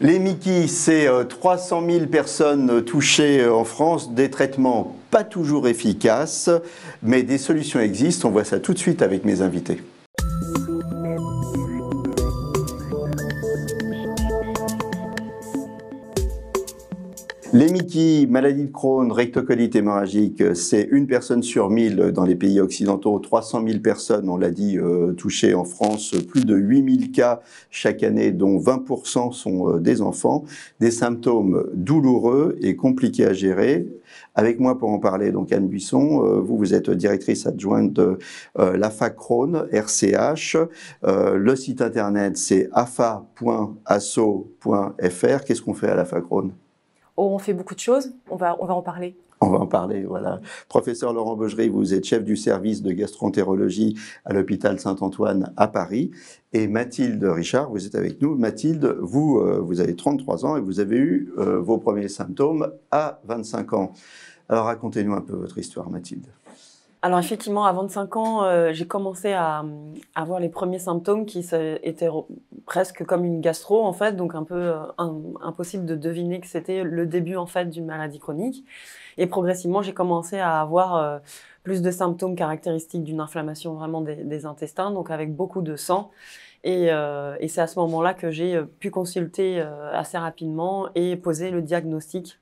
Les Mickey, c'est 300 000 personnes touchées en France, des traitements pas toujours efficaces, mais des solutions existent. On voit ça tout de suite avec mes invités. Les Mickey, maladie de Crohn, rectocolite hémorragique, c'est une personne sur 1000 dans les pays occidentaux, 300 000 personnes, on l'a dit, touchées en France, plus de 8000 cas chaque année, dont 20% sont des enfants, des symptômes douloureux et compliqués à gérer. Avec moi pour en parler, donc Anne Buisson, vous êtes directrice adjointe de l'AFA Crohn, RCH. Le site internet, c'est afa.asso.fr. Qu'est-ce qu'on fait à l'AFA Crohn ? On fait beaucoup de choses, on va en parler. On va en parler, voilà. Professeur Laurent Baugerie, vous êtes chef du service de gastroentérologie à l'hôpital Saint-Antoine à Paris. Et Mathilde Richard, vous êtes avec nous. Mathilde, vous avez 33 ans et vous avez eu vos premiers symptômes à 25 ans. Alors racontez-nous un peu votre histoire, Mathilde. Alors effectivement, à 25 ans, j'ai commencé à avoir les premiers symptômes qui étaient presque comme une gastro en fait, donc un peu impossible de deviner que c'était le début en fait d'une maladie chronique. Et progressivement, j'ai commencé à avoir plus de symptômes caractéristiques d'une inflammation vraiment des intestins, donc avec beaucoup de sang. Et c'est à ce moment-là que j'ai pu consulter assez rapidement et poser le diagnostic.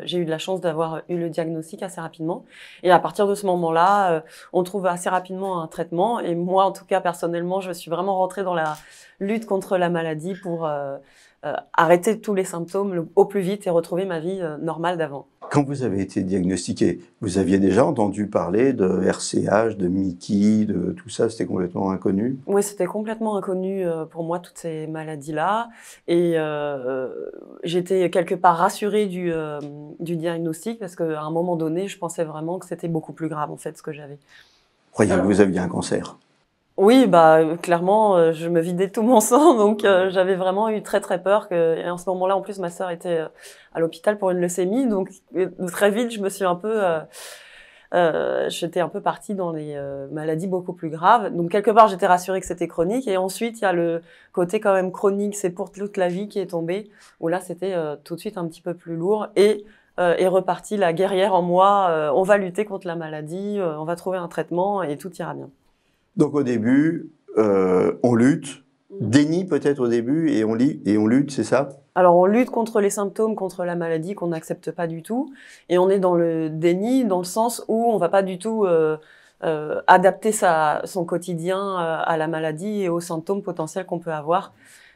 J'ai eu de la chance d'avoir eu le diagnostic assez rapidement. Et à partir de ce moment-là, on trouve assez rapidement un traitement. Et moi, en tout cas, personnellement, je suis vraiment rentrée dans la lutte contre la maladie pour arrêter tous les symptômes au plus vite et retrouver ma vie normale d'avant. Quand vous avez été diagnostiqué, vous aviez déjà entendu parler de RCH, de Mickey, de tout ça, c'était complètement inconnu? Oui, c'était complètement inconnu pour moi, toutes ces maladies-là. Et j'étais quelque part rassurée du diagnostic parce qu'à un moment donné, je pensais vraiment que c'était beaucoup plus grave, en fait, ce que j'avais. Croyez que vous aviez un cancer? Oui, clairement, je me vidais tout mon sang, donc j'avais vraiment eu très très peur et en ce moment-là, en plus, ma sœur était à l'hôpital pour une leucémie, donc très vite, je me suis un peu, j'étais un peu partie dans les maladies beaucoup plus graves. Donc quelque part, j'étais rassurée que c'était chronique, et ensuite il y a le côté quand même chronique, c'est pour toute la vie qui est tombé, où là c'était tout de suite un petit peu plus lourd et est repartie la guerrière en moi. On va lutter contre la maladie, on va trouver un traitement et tout ira bien. Donc au début, on lutte, déni peut-être au début, et on lutte, c'est ça? Alors on lutte contre les symptômes, contre la maladie qu'on n'accepte pas du tout, et on est dans le déni dans le sens où on va pas du tout adapter son quotidien à la maladie et aux symptômes potentiels qu'on peut avoir.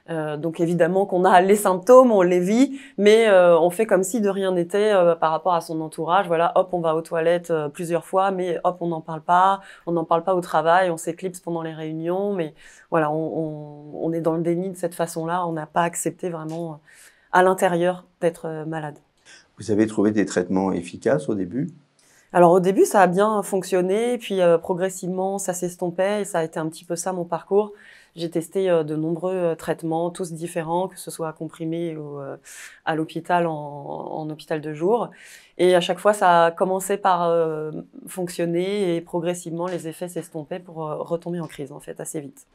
Donc évidemment qu'on a les symptômes, on les vit, mais on fait comme si de rien n'était par rapport à son entourage. Voilà, hop, on va aux toilettes plusieurs fois, mais hop, on n'en parle pas au travail, on s'éclipse pendant les réunions, mais voilà, on est dans le déni de cette façon-là, on n'a pas accepté vraiment à l'intérieur d'être malade. Vous avez trouvé des traitements efficaces au début? Alors au début, ça a bien fonctionné, puis progressivement, ça s'estompait, et ça a été un petit peu ça mon parcours. J'ai testé de nombreux traitements, tous différents, que ce soit à comprimé ou à l'hôpital en hôpital de jour. Et à chaque fois, ça a commencé par fonctionner, et progressivement, les effets s'estompaient pour retomber en crise, en fait, assez vite.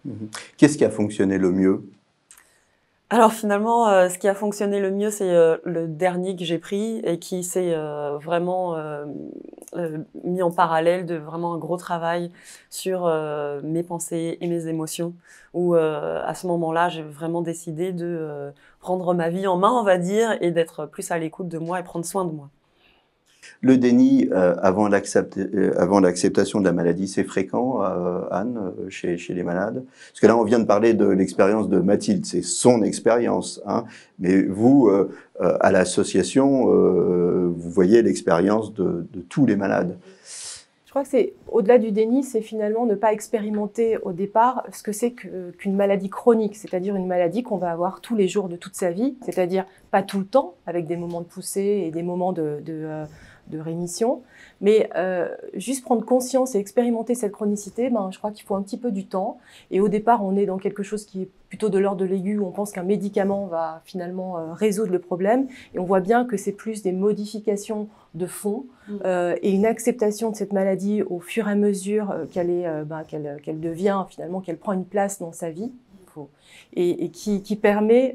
Qu'est-ce qui a fonctionné le mieux? Alors finalement, ce qui a fonctionné le mieux, c'est le dernier que j'ai pris et qui s'est vraiment mis en parallèle de vraiment un gros travail sur mes pensées et mes émotions, où à ce moment-là, j'ai vraiment décidé de prendre ma vie en main, on va dire, et d'être plus à l'écoute de moi et prendre soin de moi. Le déni avant l'acceptation de la maladie, c'est fréquent, Anne, chez les malades? Parce que là, on vient de parler de l'expérience de Mathilde, c'est son expérience, hein. Mais vous, à l'association, vous voyez l'expérience de tous les malades. Je crois que c'est au-delà du déni, c'est finalement ne pas expérimenter au départ ce que c'est qu'une maladie chronique, c'est-à-dire une maladie qu'on va avoir tous les jours de toute sa vie, c'est-à-dire pas tout le temps, avec des moments de poussée et des moments de rémission, mais juste prendre conscience et expérimenter cette chronicité, je crois qu'il faut un petit peu du temps. Et au départ, on est dans quelque chose qui est plutôt de l'ordre de l'aigu, où on pense qu'un médicament va finalement résoudre le problème. Et on voit bien que c'est plus des modifications de fond et une acceptation de cette maladie au fur et à mesure qu'elle devient, finalement, qu'elle prend une place dans sa vie. et qui permet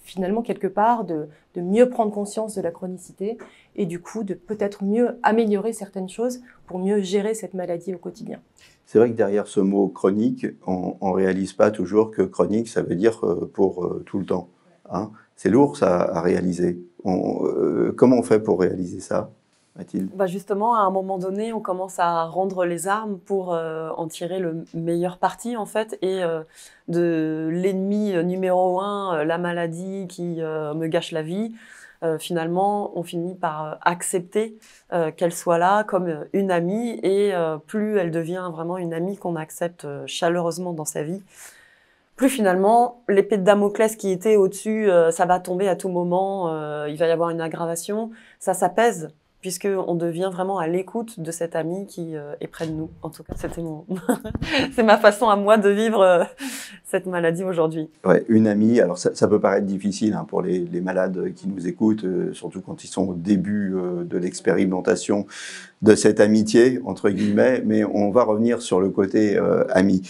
finalement quelque part de mieux prendre conscience de la chronicité et du coup de peut-être mieux améliorer certaines choses pour mieux gérer cette maladie au quotidien. C'est vrai que derrière ce mot chronique, on ne réalise pas toujours que chronique, ça veut dire pour tout le temps. Hein. C'est lourd ça à réaliser. Comment on fait pour réaliser ça, Mathilde? Justement, à un moment donné, on commence à rendre les armes pour en tirer le meilleur parti, en fait, et de l'ennemi numéro 1, la maladie qui me gâche la vie, finalement, on finit par accepter qu'elle soit là comme une amie, et plus elle devient vraiment une amie qu'on accepte chaleureusement dans sa vie, plus finalement, l'épée de Damoclès qui était au-dessus, ça va tomber à tout moment, il va y avoir une aggravation, ça s'apaise, puisqu'on devient vraiment à l'écoute de cet ami qui est près de nous. En tout cas, c'est ma façon à moi de vivre cette maladie aujourd'hui. Ouais, une amie, alors ça peut paraître difficile pour les malades qui nous écoutent, surtout quand ils sont au début de l'expérimentation de cette amitié, entre guillemets, mais on va revenir sur le côté ami.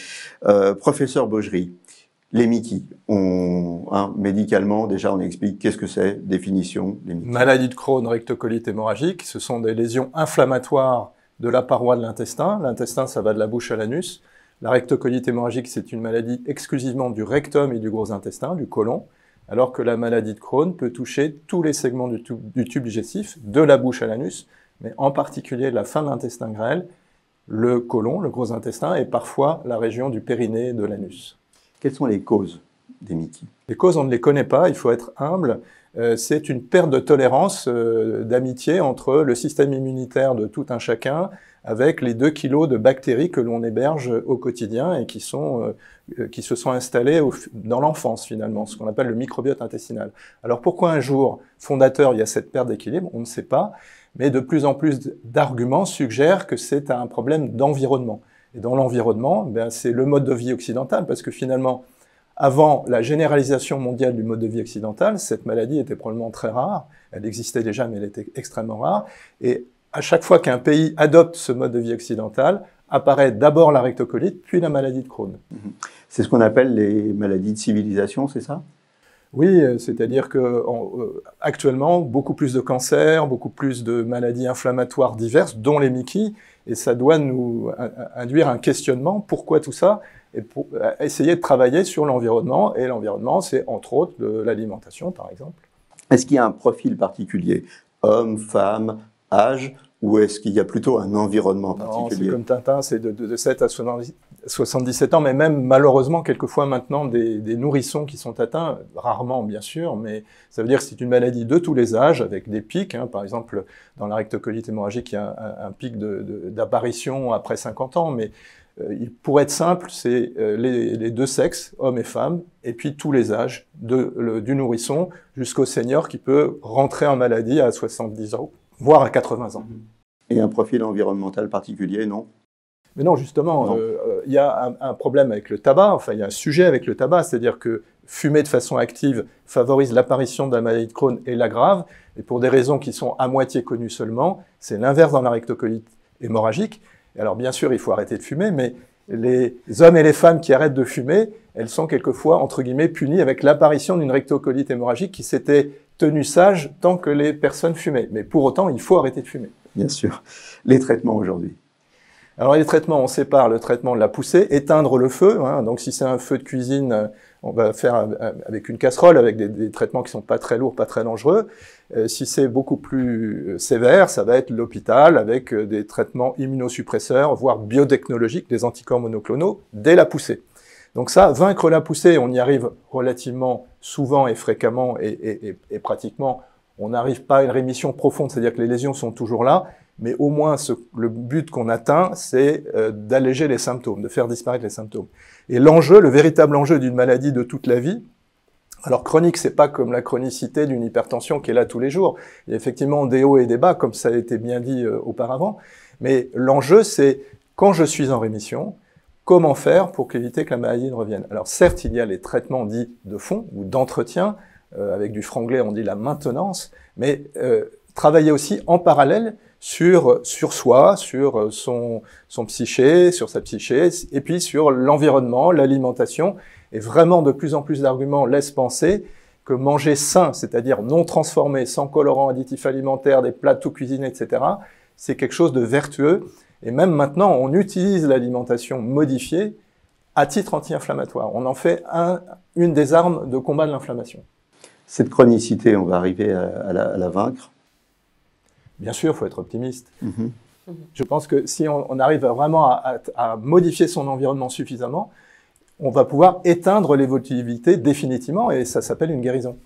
Professeur Baugerie, les Mickey, médicalement, déjà on explique qu'est-ce que c'est, définition. Les Mickey. Maladie de Crohn, rectocolite hémorragique, ce sont des lésions inflammatoires de la paroi de l'intestin. L'intestin, ça va de la bouche à l'anus. La rectocolite hémorragique, c'est une maladie exclusivement du rectum et du gros intestin, du côlon, alors que la maladie de Crohn peut toucher tous les segments du tube digestif, de la bouche à l'anus, mais en particulier la fin de l'intestin grêle, le côlon, le gros intestin, et parfois la région du périnée et de l'anus. Quelles sont les causes des Mickey? Les causes, on ne les connaît pas, il faut être humble. C'est une perte de tolérance, d'amitié entre le système immunitaire de tout un chacun avec les 2 kilos de bactéries que l'on héberge au quotidien et qui se sont installées dans l'enfance finalement, ce qu'on appelle le microbiote intestinal. Alors pourquoi un jour fondateur il y a cette perte d'équilibre? On ne sait pas, mais de plus en plus d'arguments suggèrent que c'est un problème d'environnement. Et dans l'environnement, c'est le mode de vie occidental, parce que finalement, avant la généralisation mondiale du mode de vie occidental, cette maladie était probablement très rare. Elle existait déjà, mais elle était extrêmement rare. Et à chaque fois qu'un pays adopte ce mode de vie occidental, apparaît d'abord la rectocolite, puis la maladie de Crohn. C'est ce qu'on appelle les maladies de civilisation, c'est ça? Oui, c'est-à-dire que actuellement, beaucoup plus de cancers, beaucoup plus de maladies inflammatoires diverses, dont les Mickey, et ça doit nous induire un questionnement. Pourquoi tout ça? Et pour essayer de travailler sur l'environnement. Et l'environnement, c'est entre autres de l'alimentation, par exemple. Est-ce qu'il y a un profil particulier? Homme, femme, âge? Ou est-ce qu'il y a plutôt un environnement particulier? Non, c'est comme Tintin, c'est de 7 à 77 ans, mais même malheureusement, quelquefois maintenant, des nourrissons qui sont atteints, rarement bien sûr, mais ça veut dire que c'est une maladie de tous les âges, avec des pics. Par exemple, dans la rectocolite hémorragique, il y a un pic d'apparition après 50 ans, mais pour être simple, c'est les 2 sexes, hommes et femmes, et puis tous les âges, du nourrisson jusqu'au senior qui peut rentrer en maladie à 70 ans, voire à 80 ans. Et un profil environnemental particulier, non? Mais non, justement, il y a un problème avec le tabac, enfin il y a un sujet avec le tabac, c'est-à-dire que fumer de façon active favorise l'apparition de la maladie de Crohn et l'aggrave, et pour des raisons qui sont à moitié connues seulement, c'est l'inverse dans la rectocolite hémorragique. Et alors bien sûr, il faut arrêter de fumer, mais les hommes et les femmes qui arrêtent de fumer, elles sont quelquefois, entre guillemets, punies avec l'apparition d'une rectocolite hémorragique qui s'était tenue sage tant que les personnes fumaient. Mais pour autant, il faut arrêter de fumer. Bien sûr. Les traitements aujourd'hui? Alors les traitements, on sépare le traitement de la poussée, éteindre le feu. Donc si c'est un feu de cuisine, on va faire avec une casserole, avec des traitements qui sont pas très lourds, pas très dangereux. Si c'est beaucoup plus sévère, ça va être l'hôpital avec des traitements immunosuppresseurs, voire biotechnologiques, des anticorps monoclonaux, dès la poussée. Donc ça, vaincre la poussée, on y arrive relativement souvent et fréquemment et pratiquement, on n'arrive pas à une rémission profonde, c'est-à-dire que les lésions sont toujours là, mais au moins le but qu'on atteint, c'est d'alléger les symptômes, de faire disparaître les symptômes. Et l'enjeu, le véritable enjeu d'une maladie de toute la vie, alors chronique, c'est pas comme la chronicité d'une hypertension qui est là tous les jours. Il y a effectivement des hauts et des bas, comme ça a été bien dit auparavant, mais l'enjeu, c'est quand je suis en rémission, comment faire pour éviter que la maladie ne revienne? Alors certes, il y a les traitements dits de fond ou d'entretien, avec du franglais, on dit la maintenance, mais travailler aussi en parallèle sur soi, sur son psyché, sur sa psyché, et puis sur l'environnement, l'alimentation, Et vraiment, de plus en plus d'arguments laissent penser que manger sain, c'est-à-dire non transformé, sans colorants additifs alimentaires, des plats tout cuisinés, etc., c'est quelque chose de vertueux. Et même maintenant, on utilise l'alimentation modifiée à titre anti-inflammatoire. On en fait une des armes de combat de l'inflammation. Cette chronicité, on va arriver à la vaincre. Bien sûr, il faut être optimiste. Je pense que si on arrive vraiment à modifier son environnement suffisamment, on va pouvoir éteindre l'évolutivité définitivement, et ça s'appelle une guérison.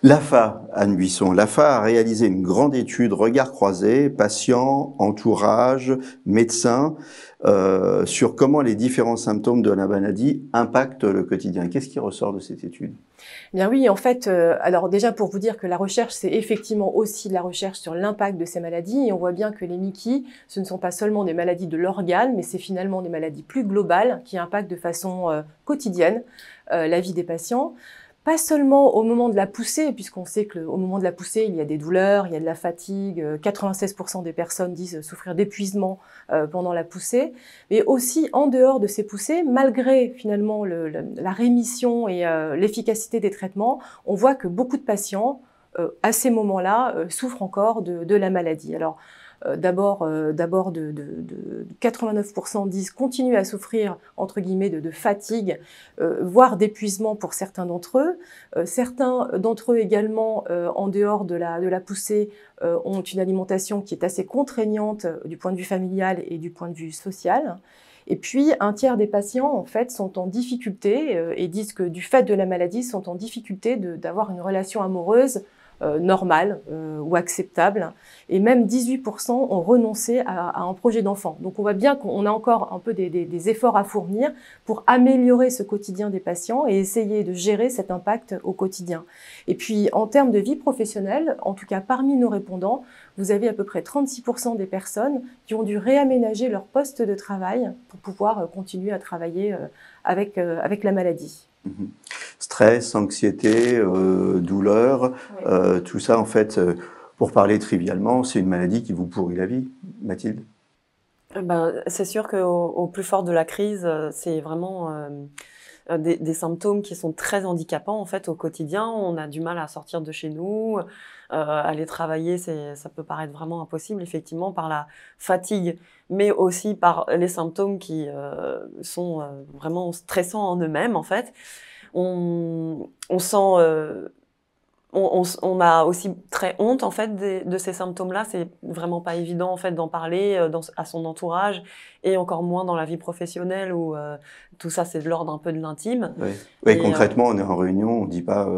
L'AFA, Anne Buisson, l'AFA a réalisé une grande étude, regard croisé, patients, entourage, médecins, sur comment les différents symptômes de la maladie impactent le quotidien. Qu'est-ce qui ressort de cette étude? Bien oui, en fait, alors déjà pour vous dire que la recherche, c'est effectivement aussi la recherche sur l'impact de ces maladies, et on voit bien que les MICI, ce ne sont pas seulement des maladies de l'organe, mais c'est finalement des maladies plus globales qui impactent de façon quotidienne la vie des patients. Pas seulement au moment de la poussée, puisqu'on sait qu'au moment de la poussée, il y a des douleurs, il y a de la fatigue, 96% des personnes disent souffrir d'épuisement pendant la poussée, mais aussi en dehors de ces poussées, malgré finalement la rémission et l'efficacité des traitements, on voit que beaucoup de patients, à ces moments-là, souffrent encore de la maladie. Alors, d'abord, 89% disent continuer à souffrir, entre guillemets, de fatigue, voire d'épuisement pour certains d'entre eux. Certains d'entre eux également, en dehors de la poussée, ont une alimentation qui est assez contraignante du point de vue familial et du point de vue social. Et puis, un tiers des patients, en fait, sont en difficulté et disent que du fait de la maladie, sont en difficulté d'avoir une relation amoureuse normale ou acceptable, et même 18% ont renoncé à un projet d'enfant. Donc on voit bien qu'on a encore un peu des efforts à fournir pour améliorer ce quotidien des patients et essayer de gérer cet impact au quotidien. Et puis en termes de vie professionnelle, en tout cas parmi nos répondants, vous avez à peu près 36% des personnes qui ont dû réaménager leur poste de travail pour pouvoir continuer à travailler avec la maladie. Stress, anxiété, douleur, oui. Tout ça, en fait, pour parler trivialement, c'est une maladie qui vous pourrit la vie, Mathilde? C'est sûr qu'au plus fort de la crise, c'est vraiment des symptômes qui sont très handicapants en fait au quotidien. On a du mal à sortir de chez nous, aller travailler, ça peut paraître vraiment impossible effectivement par la fatigue, mais aussi par les symptômes qui sont vraiment stressants en eux-mêmes en fait. On sent, on a aussi très honte en fait de ces symptômes-là. C'est vraiment pas évident en fait d'en parler à son entourage et encore moins dans la vie professionnelle où tout ça c'est de l'ordre un peu de l'intime. Oui. Et concrètement, on est en réunion, on dit pas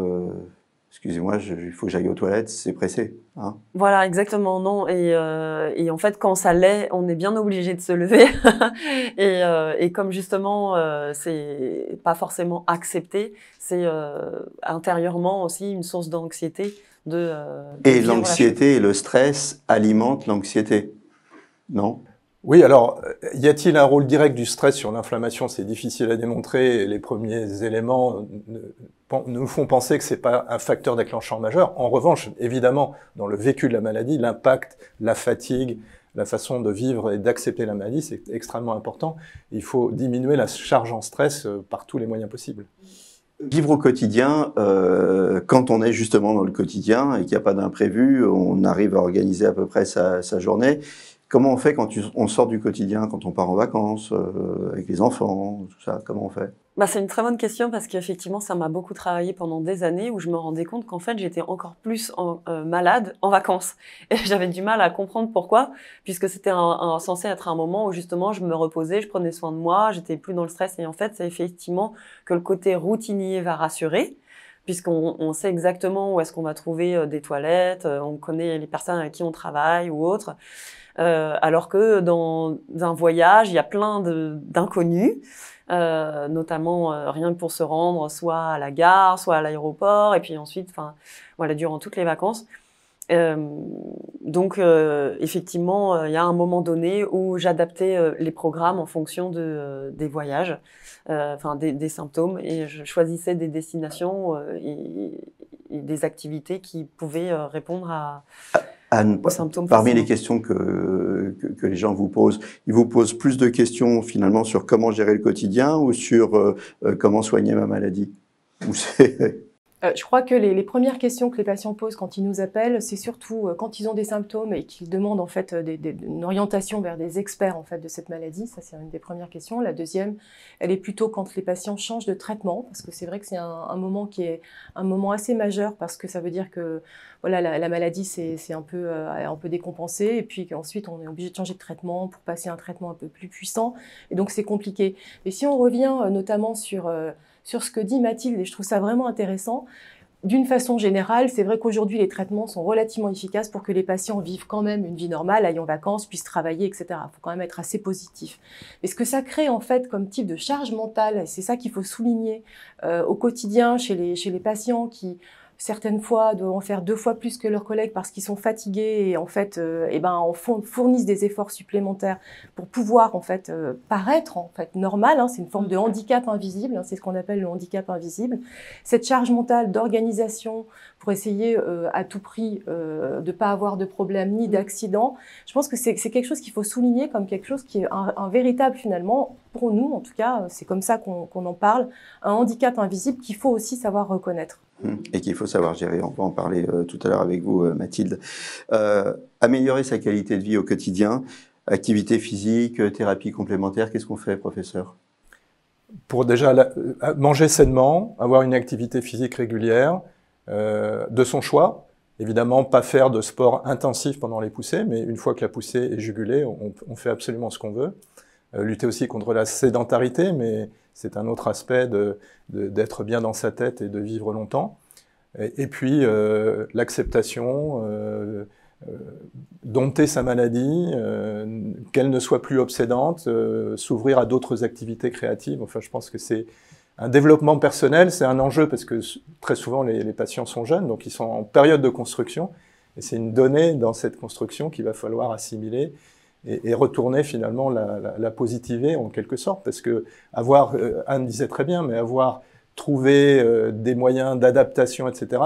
excusez-moi, il faut que j'aille aux toilettes, c'est pressé. Hein. Voilà, exactement, non. Et en fait, quand ça l'est, on est bien obligé de se lever. et comme justement, c'est pas forcément accepté, c'est intérieurement aussi une source d'anxiété. Et l'anxiété et le stress alimentent l'anxiété, non? Oui, alors, y a-t-il un rôle direct du stress sur l'inflammation? C'est difficile à démontrer. Les premiers éléments nous font penser que c'est pas un facteur déclenchant majeur. En revanche, évidemment, dans le vécu de la maladie, l'impact, la fatigue, la façon de vivre et d'accepter la maladie, c'est extrêmement important. Il faut diminuer la charge en stress par tous les moyens possibles. Vivre au quotidien, quand on est justement dans le quotidien et qu'il n'y a pas d'imprévu, on arrive à organiser à peu près sa journée. Comment on fait quand on sort du quotidien, quand on part en vacances, avec les enfants, tout ça, comment on fait? C'est une très bonne question parce qu'effectivement, ça m'a beaucoup travaillé pendant des années où je me rendais compte qu'en fait, j'étais encore plus malade en vacances. Et j'avais du mal à comprendre pourquoi, puisque c'était censé être un moment où justement, je me reposais, je prenais soin de moi, j'étais plus dans le stress. Et en fait, c'est effectivement que le côté routinier va rassurer, puisqu'on sait exactement où est-ce qu'on va trouver des toilettes, on connaît les personnes avec qui on travaille ou autres. Alors que dans un voyage, il y a plein d'inconnus, notamment rien que pour se rendre soit à la gare, soit à l'aéroport, et puis ensuite, voilà, durant toutes les vacances. Donc, effectivement, il y a un moment donné où j'adaptais les programmes en fonction des voyages, des symptômes, et je choisissais des destinations et des activités qui pouvaient répondre Anne, aux symptômes. parmi les questions que les gens vous posent, ils vous posent plus de questions finalement sur comment gérer le quotidien ou sur comment soigner ma maladie? Ou Je crois que les premières questions que les patients posent quand ils nous appellent, c'est surtout quand ils ont des symptômes et qu'ils demandent en fait une orientation vers des experts en fait de cette maladie. Ça, c'est une des premières questions. La deuxième, elle est plutôt quand les patients changent de traitement, parce que c'est vrai que c'est un moment qui est un moment assez majeur, parce que ça veut dire que voilà, la maladie c'est un peu décompensé, et puis qu'ensuite on est obligé de changer de traitement pour passer à un traitement un peu plus puissant, et donc c'est compliqué. Et si on revient notamment sur ce que dit Mathilde, et je trouve ça vraiment intéressant. D'une façon générale, c'est vrai qu'aujourd'hui, les traitements sont relativement efficaces pour que les patients vivent quand même une vie normale, aillent en vacances, puissent travailler, etc. Il faut quand même être assez positif. Mais ce que ça crée, en fait, comme type de charge mentale, et c'est ça qu'il faut souligner au quotidien chez les patients qui, certaines fois, doivent en faire 2 fois plus que leurs collègues parce qu'ils sont fatigués et en fait, fournissent des efforts supplémentaires pour pouvoir en fait paraître en fait normal. Hein, c'est une forme de handicap invisible. Hein, c'est ce qu'on appelle le handicap invisible. Cette charge mentale d'organisation pour essayer à tout prix de pas avoir de problème ni d'accident. Je pense que c'est quelque chose qu'il faut souligner comme quelque chose qui est un véritable finalement pour nous en tout cas. C'est comme ça qu'on en parle. Un handicap invisible qu'il faut aussi savoir reconnaître. Et qu'il faut savoir gérer. On va en parler tout à l'heure avec vous, Mathilde. Améliorer sa qualité de vie au quotidien, activité physique, thérapie complémentaire, qu'est-ce qu'on fait, professeur? Pour déjà manger sainement, avoir une activité physique régulière, de son choix. Évidemment, pas faire de sport intensif pendant les poussées, mais une fois que la poussée est jugulée, on fait absolument ce qu'on veut. Lutter aussi contre la sédentarité, mais c'est un autre aspect d'être bien dans sa tête et de vivre longtemps. Et puis, l'acceptation, dompter sa maladie, qu'elle ne soit plus obsédante, s'ouvrir à d'autres activités créatives. Enfin, je pense que c'est un développement personnel, c'est un enjeu parce que très souvent les patients sont jeunes, donc ils sont en période de construction. Et c'est une donnée dans cette construction qu'il va falloir assimiler et retourner finalement la positiver en quelque sorte, parce que Anne disait très bien, mais avoir trouvé des moyens d'adaptation, etc.,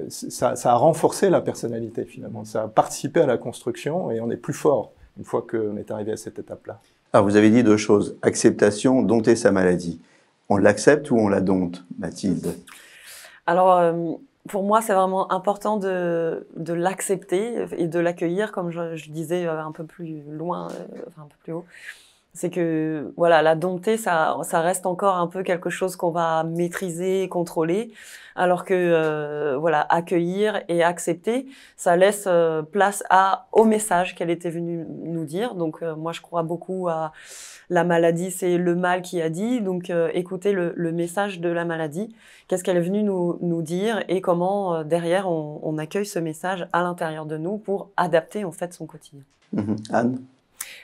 ça a renforcé la personnalité finalement, ça a participé à la construction et on est plus fort une fois qu'on est arrivé à cette étape-là. Alors vous avez dit 2 choses, acceptation, dompter sa maladie. On l'accepte ou on la dompte, Mathilde? Alors, pour moi, c'est vraiment important de l'accepter et de l'accueillir, comme je disais un peu plus loin, un peu plus haut. C'est que voilà, la dompter, ça reste encore un peu quelque chose qu'on va maîtriser, contrôler, alors que voilà, accueillir et accepter, ça laisse place au message qu'elle était venue nous dire. Donc moi, je crois beaucoup à la maladie, c'est le mal qui a dit. Donc écouter le message de la maladie, qu'est-ce qu'elle est venue nous dire et comment derrière on accueille ce message à l'intérieur de nous pour adapter en fait son quotidien. Anne?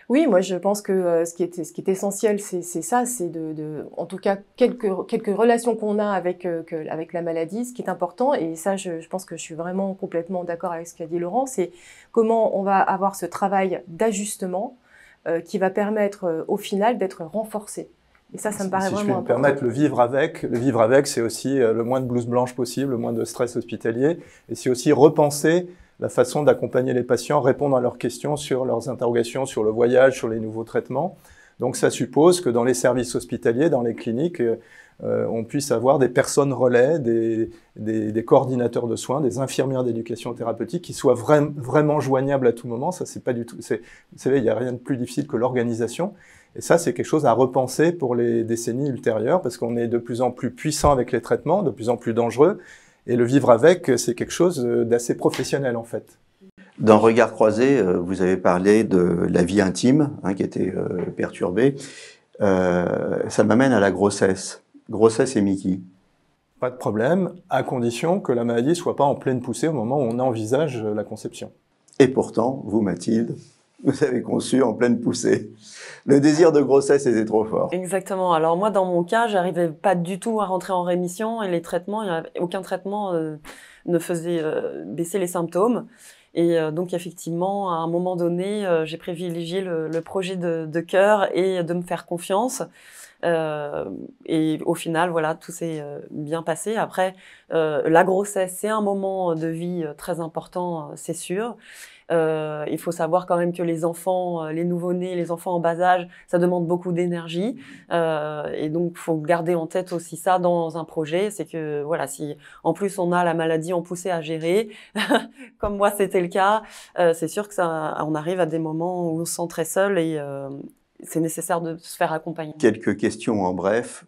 Oui, moi je pense que ce qui est essentiel, c'est ça, c'est en tout cas quelques relations qu'on a avec la maladie, ce qui est important, et ça je pense que je suis vraiment complètement d'accord avec ce qu'a dit Laurent, c'est comment on va avoir ce travail d'ajustement qui va permettre au final d'être renforcé. Et ça me paraît vraiment important. Si je peux me permettre, le vivre avec, c'est aussi le moins de blouse blanche possible, le moins de stress hospitalier, et c'est aussi repenser la façon d'accompagner les patients, répondre à leurs questions sur leurs interrogations, sur le voyage, sur les nouveaux traitements. Donc ça suppose que dans les services hospitaliers, dans les cliniques, on puisse avoir des personnes relais, des coordinateurs de soins, des infirmières d'éducation thérapeutique qui soient vraiment joignables à tout moment. Ça, c'est pas du tout. Vous savez, il n'y a rien de plus difficile que l'organisation. Et ça, c'est quelque chose à repenser pour les décennies ultérieures, parce qu'on est de plus en plus puissant avec les traitements, de plus en plus dangereux. Et le vivre avec, c'est quelque chose d'assez professionnel, en fait. Dans Regard croisé, vous avez parlé de la vie intime, qui était perturbée. Ça m'amène à la grossesse. Grossesse et Mickey. Pas de problème, à condition que la maladie soit pas en pleine poussée au moment où on envisage la conception. Et pourtant, vous, Mathilde, vous avez conçu en pleine poussée. Le désir de grossesse était trop fort. Exactement. Alors moi, dans mon cas, j'arrivais pas du tout à rentrer en rémission et les traitements, aucun traitement ne faisait baisser les symptômes. Et donc effectivement, à un moment donné, j'ai privilégié le projet de cœur et de me faire confiance. Et au final, voilà, tout s'est bien passé. Après, la grossesse, c'est un moment de vie très important, c'est sûr. Il faut savoir quand même que les enfants, les nouveau-nés, les enfants en bas âge, ça demande beaucoup d'énergie. Et donc, faut garder en tête aussi ça dans un projet. C'est que, voilà, si en plus on a la maladie en poussée à gérer, comme moi c'était le cas, c'est sûr que on arrive à des moments où on se sent très seul et c'est nécessaire de se faire accompagner. Quelques questions en bref.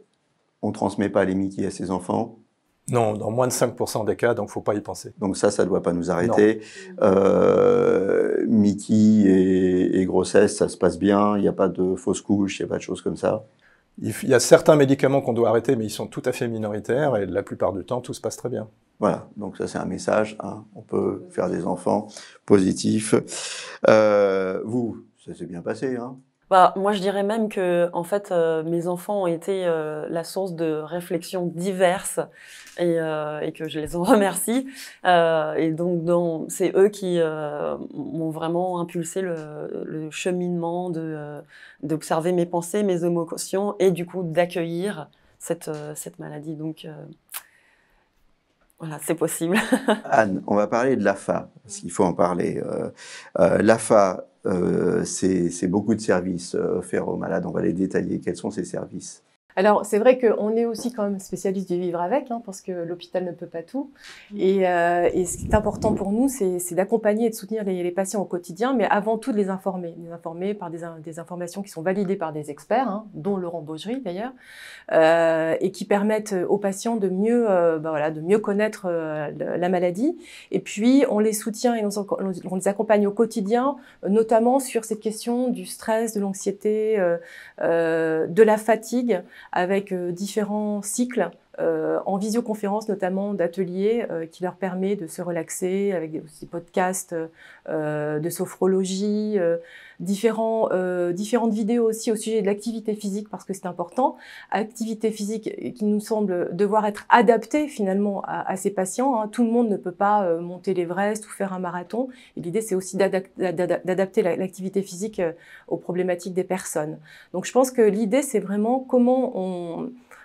On ne transmet pas les Mickey à ses enfants? Non, dans moins de 5% des cas, donc faut pas y penser. Donc ça ne doit pas nous arrêter. Mickey et grossesse, ça se passe bien? Il n'y a pas de fausse couche, il n'y a pas de choses comme ça? Il y a certains médicaments qu'on doit arrêter, mais ils sont tout à fait minoritaires, et la plupart du temps, tout se passe très bien. Voilà, donc ça c'est un message, hein. On peut faire des enfants positifs. Vous, ça s'est bien passé, hein? Bah, moi, je dirais même que, en fait, mes enfants ont été la source de réflexions diverses et que je les en remercie. Et donc, c'est eux qui m'ont vraiment impulsé le cheminement d'observer mes pensées, mes émotions et du coup d'accueillir cette maladie. Donc, voilà, c'est possible. Anne, on va parler de l'AFA, parce qu'il faut en parler. L'AFA, c'est beaucoup de services offerts aux malades. On va les détailler. Quels sont ces services? Alors, c'est vrai qu'on est aussi quand même spécialiste du vivre avec, hein, parce que l'hôpital ne peut pas tout. Et ce qui est important pour nous, c'est d'accompagner et de soutenir les patients au quotidien, mais avant tout de les informer par des informations qui sont validées par des experts, hein, dont Laurent Baugerie d'ailleurs, et qui permettent aux patients de mieux connaître la maladie. Et puis, on les soutient et on les accompagne au quotidien, notamment sur cette question du stress, de l'anxiété, de la fatigue, avec différents cycles en visioconférence, notamment d'ateliers qui leur permet de se relaxer avec des podcasts de sophrologie, différentes vidéos aussi au sujet de l'activité physique parce que c'est important. Activité physique qui nous semble devoir être adaptée finalement à ces patients, hein. Tout le monde ne peut pas monter l'Everest ou faire un marathon. Et l'idée, c'est aussi d'adapter l'activité physique aux problématiques des personnes. Donc je pense que l'idée, c'est vraiment comment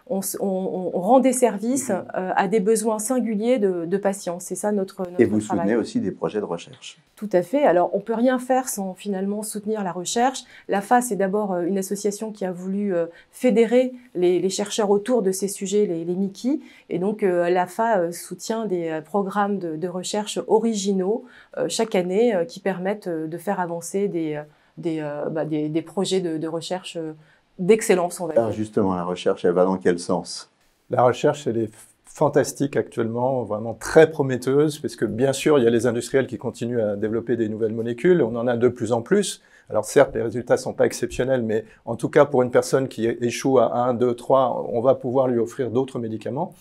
on rend des services à des besoins singuliers de patients. C'est ça notre travail. Et vous soutenez aussi des projets de recherche? Tout à fait. Alors, on peut rien faire sans finalement soutenir la recherche. L'AFA, c'est d'abord une association qui a voulu fédérer les chercheurs autour de ces sujets, les Mickey. Et donc, l'AFA soutient des programmes de recherche originaux chaque année qui permettent de faire avancer des projets de recherche d'excellence, on va dire. Alors justement, la recherche, elle va dans quel sens? La recherche, elle est fantastique actuellement, vraiment très prometteuse, parce que bien sûr, il y a les industriels qui continuent à développer des nouvelles molécules, on en a de plus en plus. Alors certes, les résultats sont pas exceptionnels, mais en tout cas, pour une personne qui échoue à 1, 2, 3, on va pouvoir lui offrir d'autres médicaments.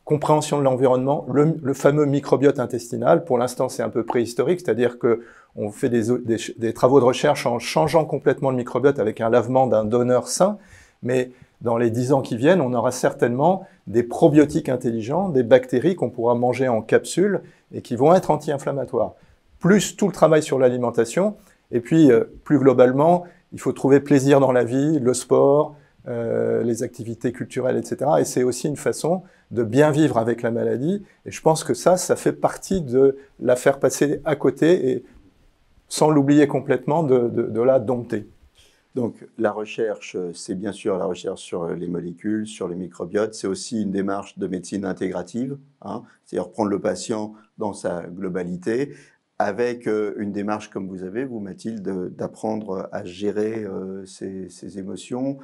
Compréhension de l'environnement, le fameux microbiote intestinal, pour l'instant c'est un peu préhistorique, c'est-à-dire que on fait des travaux de recherche en changeant complètement le microbiote avec un lavement d'un donneur sain, mais dans les 10 ans qui viennent, on aura certainement des probiotiques intelligents, des bactéries qu'on pourra manger en capsule et qui vont être anti-inflammatoires. Plus tout le travail sur l'alimentation, et puis plus globalement, il faut trouver plaisir dans la vie, le sport, les activités culturelles, etc. Et c'est aussi une façon de bien vivre avec la maladie. Et je pense que ça fait partie de la faire passer à côté et sans l'oublier complètement, de la dompter. Donc la recherche, c'est bien sûr la recherche sur les molécules, sur les microbiotes, c'est aussi une démarche de médecine intégrative, hein, c'est-à-dire prendre le patient dans sa globalité, avec une démarche comme vous avez, vous Mathilde, d'apprendre à gérer ses émotions,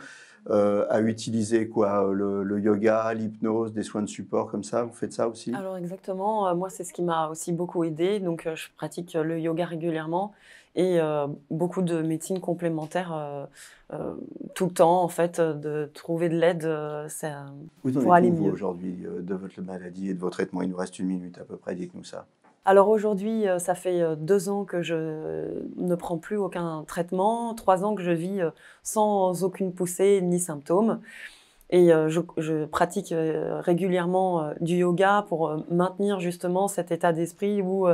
à utiliser quoi, le yoga, l'hypnose, des soins de support comme ça, vous faites ça aussi? Alors exactement, moi c'est ce qui m'a aussi beaucoup aidée, donc je pratique le yoga régulièrement et beaucoup de médecine complémentaire tout le temps en fait, de trouver de l'aide Vous en pour aller êtes où, vous, mieux. aujourd'hui, de votre maladie et de vos traitements? Il nous reste 1 minute à peu près, dites-nous ça. Alors aujourd'hui, ça fait 2 ans que je ne prends plus aucun traitement, 3 ans que je vis sans aucune poussée ni symptômes. Et je pratique régulièrement du yoga pour maintenir justement cet état d'esprit où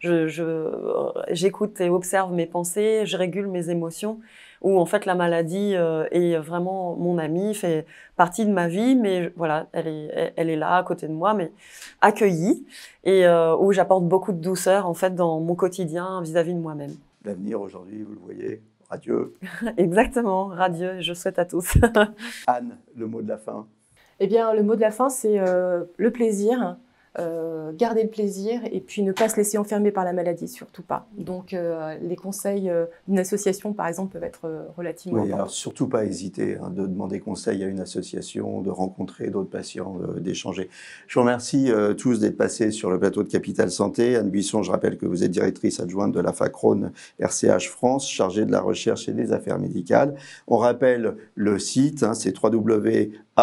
j'écoute et observe mes pensées, je régule mes émotions où en fait la maladie est vraiment mon amie, fait partie de ma vie, mais voilà, elle est là à côté de moi, mais accueillie, et où j'apporte beaucoup de douceur en fait dans mon quotidien vis-à-vis de moi-même. L'avenir aujourd'hui, vous le voyez, radieux. Exactement, radieux, je souhaite à tous. Anne, le mot de la fin. Eh bien, le mot de la fin, c'est le plaisir. Garder le plaisir et puis ne pas se laisser enfermer par la maladie, surtout pas. Donc les conseils d'une association, par exemple, peuvent être relativement Oui, importants. alors surtout pas hésiter de demander conseil à une association, de rencontrer d'autres patients, d'échanger. Je vous remercie tous d'être passés sur le plateau de Capital Santé. Anne Buisson, je rappelle que vous êtes directrice adjointe de la FACRON RCH France, chargée de la recherche et des affaires médicales. On rappelle le site, c'est www.afa.asso.fr.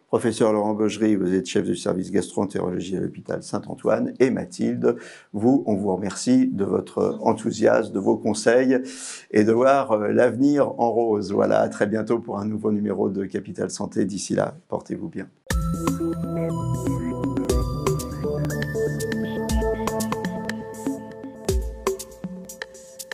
Professeur Laurent Baugerie, vous êtes chef du service gastro-entérologie à l'hôpital Saint-Antoine. Et Mathilde, on vous remercie de votre enthousiasme, de vos conseils et de voir l'avenir en rose. Voilà, à très bientôt pour un nouveau numéro de Capital Santé. D'ici là, portez-vous bien.